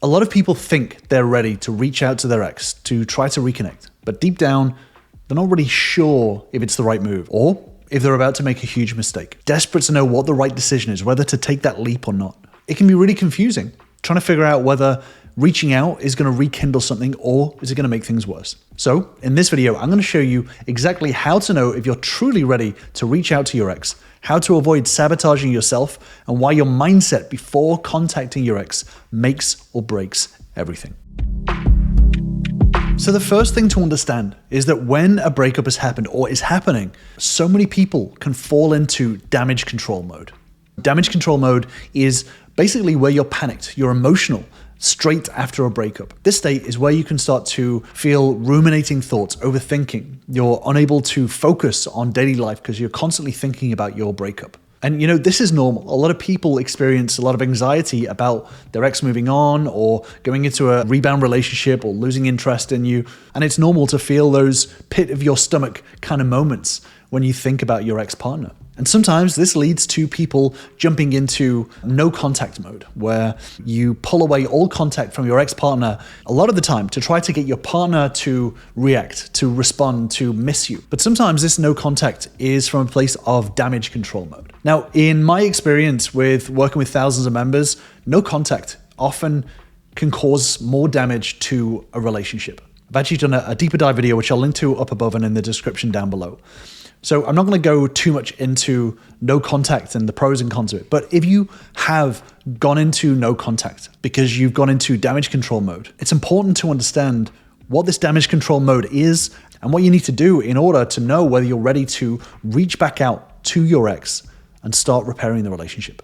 A lot of people think they're ready to reach out to their ex to try to reconnect, but deep down, they're not really sure if it's the right move or if they're about to make a huge mistake. Desperate to know what the right decision is, whether to take that leap or not. It can be really confusing, trying to figure out whether reaching out is going to rekindle something or is it going to make things worse. So in this video, I'm going to show you exactly how to know if you're truly ready to reach out to your ex, how to avoid sabotaging yourself, and why your mindset before contacting your ex makes or breaks everything. So the first thing to understand is that when a breakup has happened or is happening, so many people can fall into damage control mode. Damage control mode is basically where you're panicked, you're emotional, straight after a breakup. This state is where you can start to feel ruminating thoughts, overthinking. You're unable to focus on daily life because you're constantly thinking about your breakup. And this is normal. A lot of people experience a lot of anxiety about their ex moving on or going into a rebound relationship or losing interest in you. And it's normal to feel those pit of your stomach kind of moments when you think about your ex-partner. And sometimes this leads to people jumping into no contact mode, where you pull away all contact from your ex-partner a lot of the time to try to get your partner to react, to respond, to miss you. But sometimes this no contact is from a place of damage control mode. Now, in my experience with working with thousands of members, no contact often can cause more damage to a relationship. I've actually done a deeper dive video, which I'll link to up above and in the description down below. So I'm not going to go too much into no contact and the pros and cons of it. But if you have gone into no contact because you've gone into damage control mode, it's important to understand what this damage control mode is and what you need to do in order to know whether you're ready to reach back out to your ex and start repairing the relationship.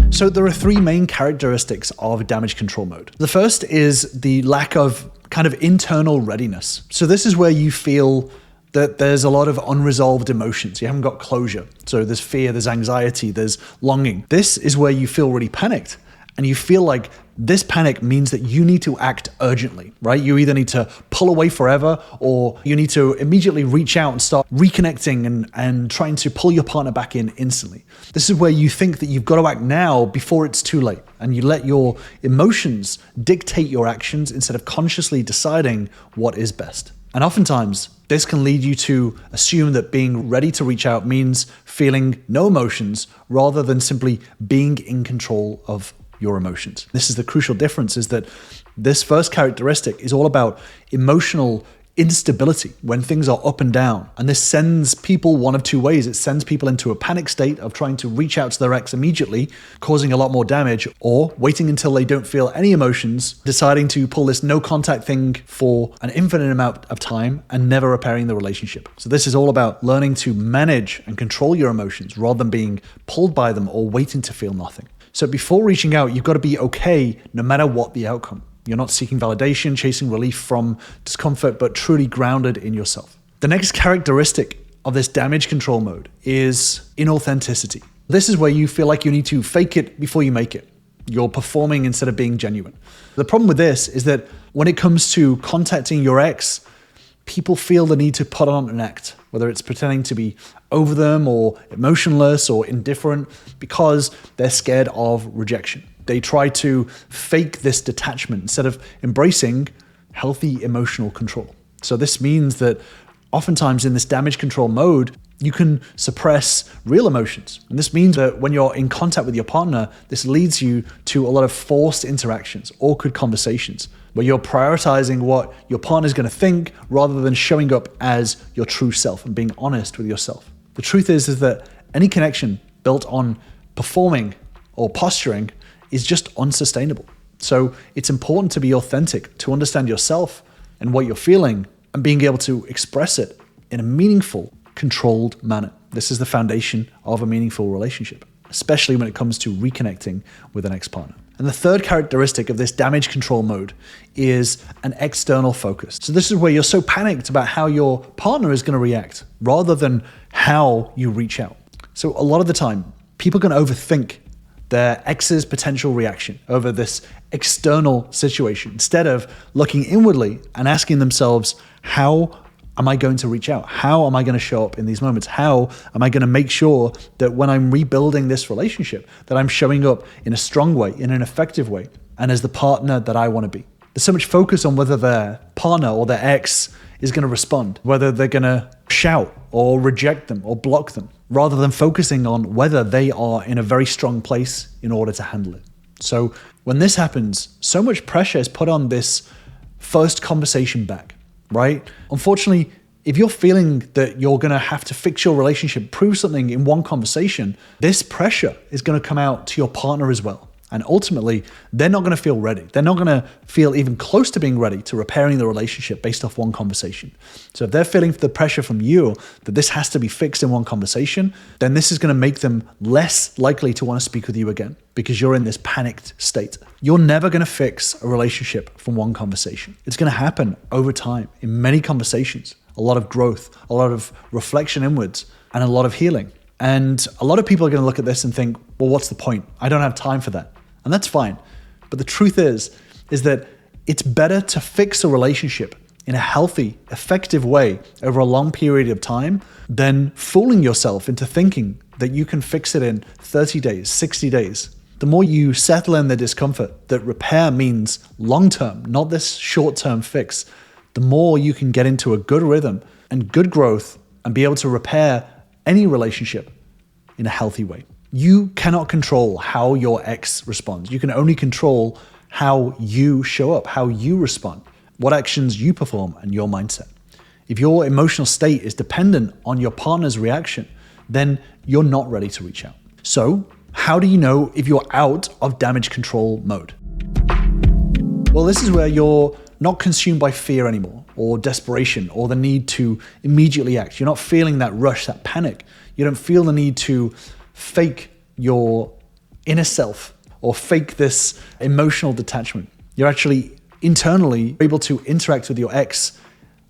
So there are three main characteristics of damage control mode. The first is the lack of kind of internal readiness. So this is where you feel that there's a lot of unresolved emotions. You haven't got closure. So there's fear, there's anxiety, there's longing. This is where you feel really panicked. And you feel like this panic means that you need to act urgently, right? You either need to pull away forever or you need to immediately reach out and start reconnecting and trying to pull your partner back in instantly. This is where you think that you've got to act now before it's too late. And you let your emotions dictate your actions instead of consciously deciding what is best. And oftentimes, this can lead you to assume that being ready to reach out means feeling no emotions rather than simply being in control of your emotions. This is the crucial difference, is that this first characteristic is all about emotional instability when things are up and down. And this sends people one of two ways. It sends people into a panic state of trying to reach out to their ex immediately, causing a lot more damage, or waiting until they don't feel any emotions, deciding to pull this no contact thing for an infinite amount of time and never repairing the relationship. So this is all about learning to manage and control your emotions rather than being pulled by them or waiting to feel nothing. So before reaching out, you've got to be okay no matter what the outcome. You're not seeking validation, chasing relief from discomfort, but truly grounded in yourself. The next characteristic of this damage control mode is inauthenticity. This is where you feel like you need to fake it before you make it. You're performing instead of being genuine. The problem with this is that when it comes to contacting your ex, people feel the need to put on an act, whether it's pretending to be over them or emotionless or indifferent, because they're scared of rejection. They try to fake this detachment instead of embracing healthy emotional control. So this means that oftentimes in this damage control mode, you can suppress real emotions. And this means that when you're in contact with your partner, this leads you to a lot of forced interactions, awkward conversations, where you're prioritizing what your partner's going to think rather than showing up as your true self and being honest with yourself. The truth is that any connection built on performing or posturing is just unsustainable. So it's important to be authentic, to understand yourself and what you're feeling and being able to express it in a meaningful, controlled manner. This is the foundation of a meaningful relationship, especially when it comes to reconnecting with an ex-partner. And the third characteristic of this damage control mode is an external focus. So this is where you're so panicked about how your partner is going to react rather than how you reach out. So a lot of the time, people can overthink their ex's potential reaction over this external situation instead of looking inwardly and asking themselves, how am I going to reach out? How am I going to show up in these moments? How am I going to make sure that when I'm rebuilding this relationship, that I'm showing up in a strong way, in an effective way, and as the partner that I want to be? There's so much focus on whether their partner or their ex is going to respond, whether they're going to shout or reject them or block them, rather than focusing on whether they are in a very strong place in order to handle it. So when this happens, so much pressure is put on this first conversation back, right? Unfortunately, if you're feeling that you're going to have to fix your relationship, prove something in one conversation, this pressure is going to come out to your partner as well. And ultimately, they're not going to feel ready. They're not going to feel even close to being ready to repairing the relationship based off one conversation. So if they're feeling the pressure from you that this has to be fixed in one conversation, then this is going to make them less likely to want to speak with you again because you're in this panicked state. You're never going to fix a relationship from one conversation. It's going to happen over time in many conversations, a lot of growth, a lot of reflection inwards, and a lot of healing. And a lot of people are going to look at this and think, well, what's the point? I don't have time for that. And that's fine. But the truth is that it's better to fix a relationship in a healthy, effective way over a long period of time than fooling yourself into thinking that you can fix it in 30 days, 60 days. The more you settle in the discomfort that repair means long-term, not this short-term fix, the more you can get into a good rhythm and good growth and be able to repair any relationship in a healthy way. You cannot control how your ex responds. You can only control how you show up, how you respond, what actions you perform, and your mindset. If your emotional state is dependent on your partner's reaction, then you're not ready to reach out. So, how do you know if you're out of damage control mode? Well, this is where you're not consumed by fear anymore, or desperation, or the need to immediately act. You're not feeling that rush, that panic. You don't feel the need to fake your inner self or fake this emotional detachment. You're actually internally able to interact with your ex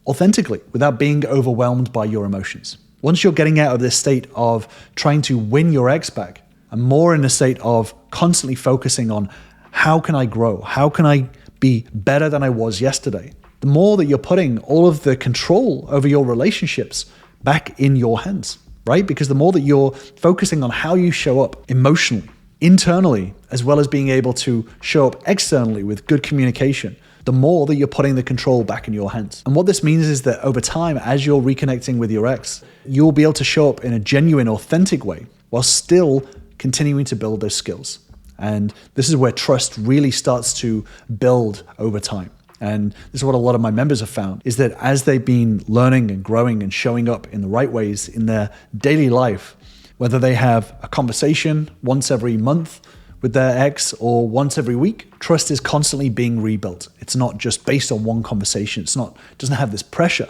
authentically without being overwhelmed by your emotions. Once you're getting out of this state of trying to win your ex back and more in a state of constantly focusing on how can I grow? How can I be better than I was yesterday? The more that you're putting all of the control over your relationships back in your hands. Right? Because the more that you're focusing on how you show up emotionally, internally, as well as being able to show up externally with good communication, the more that you're putting the control back in your hands. And what this means is that over time, as you're reconnecting with your ex, you'll be able to show up in a genuine, authentic way while still continuing to build those skills. And this is where trust really starts to build over time. And this is what a lot of my members have found, is that as they've been learning and growing and showing up in the right ways in their daily life, whether they have a conversation once every month with their ex or once every week, trust is constantly being rebuilt. It's not just based on one conversation. It doesn't have this pressure.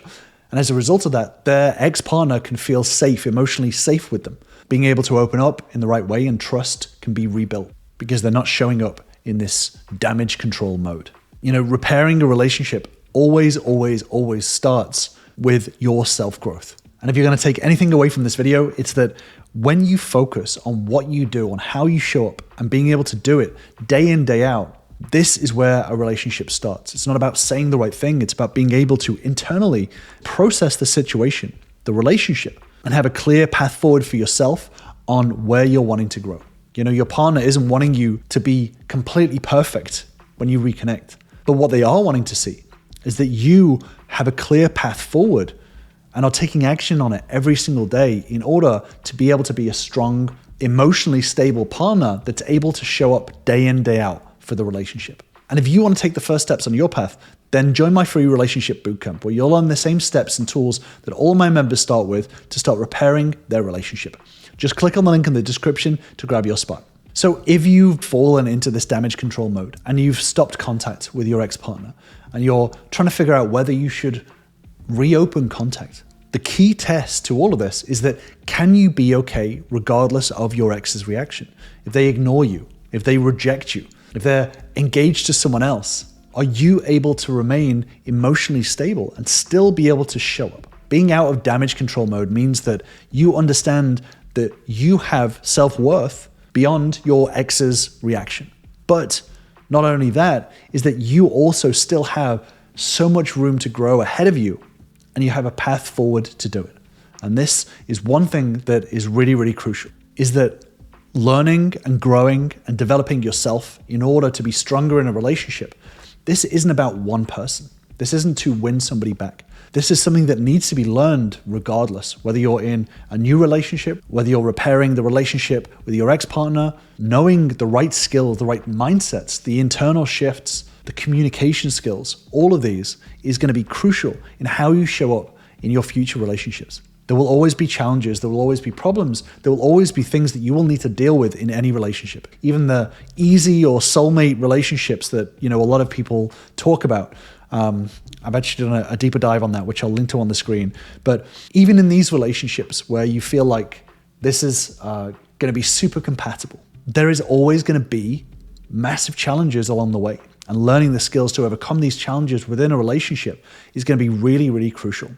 And as a result of that, their ex-partner can feel safe, emotionally safe with them, being able to open up in the right way, and trust can be rebuilt because they're not showing up in this damage control mode. You know, repairing a relationship always starts with your self-growth. And if you're going to take anything away from this video, it's that when you focus on what you do, on how you show up, and being able to do it day in, day out, this is where a relationship starts. It's not about saying the right thing. It's about being able to internally process the situation, the relationship, and have a clear path forward for yourself on where you're wanting to grow. You know, your partner isn't wanting you to be completely perfect when you reconnect. But what they are wanting to see is that you have a clear path forward and are taking action on it every single day in order to be able to be a strong, emotionally stable partner that's able to show up day in, day out for the relationship. And if you want to take the first steps on your path, then join my free Relationship Bootcamp, where you'll learn the same steps and tools that all my members start with to start repairing their relationship. Just click on the link in the description to grab your spot. So if you've fallen into this damage control mode and you've stopped contact with your ex-partner and you're trying to figure out whether you should reopen contact, the key test to all of this is that can you be okay regardless of your ex's reaction? If they ignore you, if they reject you, if they're engaged to someone else, are you able to remain emotionally stable and still be able to show up? Being out of damage control mode means that you understand that you have self-worth beyond your ex's reaction. But not only that, is that you also still have so much room to grow ahead of you and you have a path forward to do it. And this is one thing that is really, really crucial, is that learning and growing and developing yourself in order to be stronger in a relationship, this isn't about one person. This isn't to win somebody back. This is something that needs to be learned regardless, whether you're in a new relationship, whether you're repairing the relationship with your ex-partner, knowing the right skills, the right mindsets, the internal shifts, the communication skills, all of these is going to be crucial in how you show up in your future relationships. There will always be challenges, there will always be problems, there will always be things that you will need to deal with in any relationship. Even the easy or soulmate relationships that, a lot of people talk about. I've actually done a deeper dive on that, which I'll link to on the screen. But even in these relationships where you feel like this is going to be super compatible, there is always going to be massive challenges along the way. And learning the skills to overcome these challenges within a relationship is going to be really, really crucial.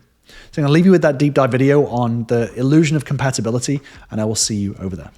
So I'm going to leave you with that deep dive video on the illusion of compatibility, and I will see you over there.